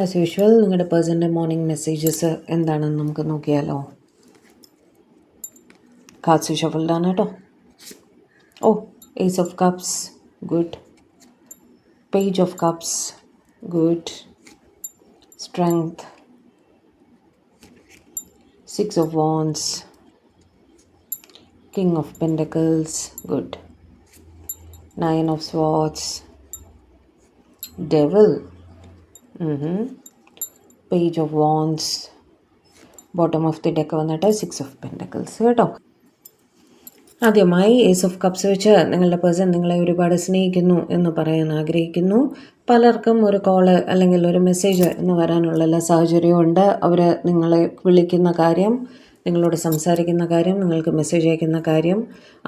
As usual നിങ്ങളുടെ പേഴ്സൻ്റെ morning messages എന്താണെന്ന് നമുക്ക് നോക്കിയാലോ. കാർഡ്സ് ഷഫിൾഡാണ് കേട്ടോ. Oh, ace of cups, good. Page of cups, good. Strength, 6 of wands, king of pentacles, good. 9 of swords, devil, page of wands, bottom of the deck വന്നിട്ട് 6 of pentacles കേട്ടോ. ആദ്യമായി ace of cups വെച്ച് നിങ്ങളുടെ person നിങ്ങളെ ഒരുപാട് സ്നേഹിക്കുന്നു എന്ന് പറയാൻ ആഗ്രഹിക്കുന്നു. പലർക്കും ഒരു കോള് അല്ലെങ്കിൽ ഒരു മെസ്സേജ് എന്ന് വരാനുള്ള എല്ലാ സാഹചര്യവും ഉണ്ട്. അവർ നിങ്ങളെ വിളിക്കുന്ന കാര്യം, നിങ്ങളോട് സംസാരിക്കുന്ന കാര്യം, നിങ്ങൾക്ക് മെസ്സേജ് അയക്കുന്ന കാര്യം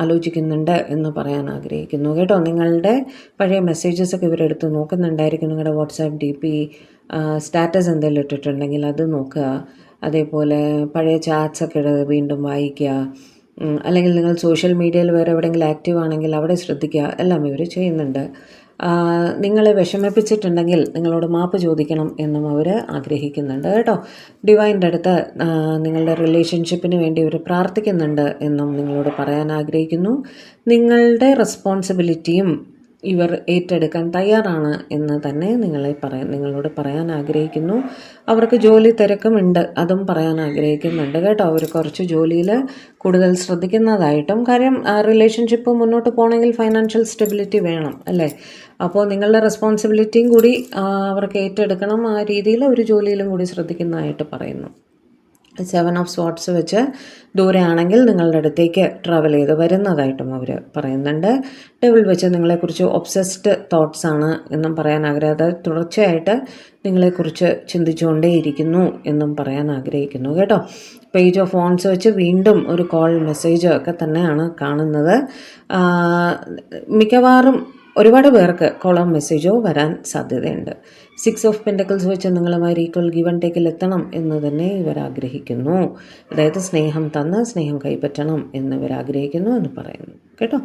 ആലോചിക്കുന്നുണ്ട് എന്ന് പറയാൻ ആഗ്രഹിക്കുന്നു കേട്ടോ. നിങ്ങളുടെ പഴയ മെസ്സേജസൊക്കെ ഇവരെടുത്ത് നോക്കുന്നുണ്ടായിരിക്കും. നിങ്ങളുടെ വാട്സാപ്പ് DP സ്റ്റാറ്റസ് എന്തെങ്കിലും ഇട്ടിട്ടുണ്ടെങ്കിൽ അത് നോക്കുക. അതേപോലെ പഴയ ചാറ്റ്സൊക്കെ വീണ്ടും വായിക്കുക. അല്ലെങ്കിൽ നിങ്ങൾ സോഷ്യൽ മീഡിയയിൽ വേറെ എവിടെയെങ്കിലും ആക്റ്റീവ് ആണെങ്കിൽ അവിടെ ശ്രദ്ധിക്കുക. എല്ലാം ഇവർ ചെയ്യുന്നുണ്ട്. നിങ്ങളെ വിഷമിപ്പിച്ചിട്ടുണ്ടെങ്കിൽ നിങ്ങളോട് മാപ്പ് ചോദിക്കണം എന്നും അവർ ആഗ്രഹിക്കുന്നുണ്ട് കേട്ടോ. ഡിവൈൻ്റെ അടുത്ത് നിങ്ങളുടെ റിലേഷൻഷിപ്പിന് വേണ്ടി അവർ പ്രാർത്ഥിക്കുന്നുണ്ട് എന്നും നിങ്ങളോട് പറയാൻ ആഗ്രഹിക്കുന്നു. നിങ്ങളുടെ റെസ്പോൺസിബിലിറ്റിയും ഇവർ ഏറ്റെടുക്കാൻ തയ്യാറാണ് എന്ന് തന്നെ നിങ്ങളോട് പറയാൻ ആഗ്രഹിക്കുന്നു. അവർക്ക് ജോലി തിരക്കുമുണ്ട്, അതും പറയാൻ ആഗ്രഹിക്കുന്നുണ്ട് കേട്ടോ. അവർ കുറച്ച് ജോലിയിൽ കൂടുതൽ ശ്രദ്ധിക്കുന്നതായിട്ടും, കാര്യം റിലേഷൻഷിപ്പ് മുന്നോട്ട് പോകണമെങ്കിൽ ഫൈനാൻഷ്യൽ സ്റ്റെബിലിറ്റി വേണം അല്ലേ. അപ്പോൾ നിങ്ങളുടെ റെസ്പോൺസിബിലിറ്റിയും കൂടി അവർക്ക് ഏറ്റെടുക്കണം. ആ രീതിയിൽ ഒരു ജോലിയിലും കൂടി ശ്രദ്ധിക്കുന്നതായിട്ട് പറയുന്നു. 7 of swords വെച്ച് ദൂരെയാണെങ്കിൽ നിങ്ങളുടെ അടുത്തേക്ക് ട്രാവൽ ചെയ്ത് വരുന്നതായിട്ടും അവർ പറയുന്നുണ്ട്. ഡെവിൾ വെച്ച് നിങ്ങളെക്കുറിച്ച് ഒബ്സസ്ഡ് തോട്ട്സ് ആണ് എന്നും പറയാൻ ആഗ്രഹം, തുടർച്ചയായിട്ട് നിങ്ങളെക്കുറിച്ച് ചിന്തിച്ചുകൊണ്ടേയിരിക്കുന്നു എന്നും പറയാൻ ആഗ്രഹിക്കുന്നു കേട്ടോ. പേജ് ഓഫ് വാൻഡ്സ് വെച്ച് വീണ്ടും ഒരു കോൾ മെസ്സേജ് ഒക്കെ തന്നെയാണ് കാണുന്നത്. മിക്കവാറും ഒരുപാട് പേർക്ക് കോളോ മെസ്സേജോ വരാൻ സാധ്യതയുണ്ട്. 6 of Pentacles വെച്ച് നിങ്ങളുമായി ഈക്വൽ ഗിവ് ആൻഡ് ടേക്കിൽ എത്തണം എന്ന് തന്നെ ഇവർ ആഗ്രഹിക്കുന്നു. അതായത് സ്നേഹം തന്ന് സ്നേഹം കൈപ്പറ്റണം എന്നിവർ ആഗ്രഹിക്കുന്നു എന്ന് പറയുന്നു കേട്ടോ.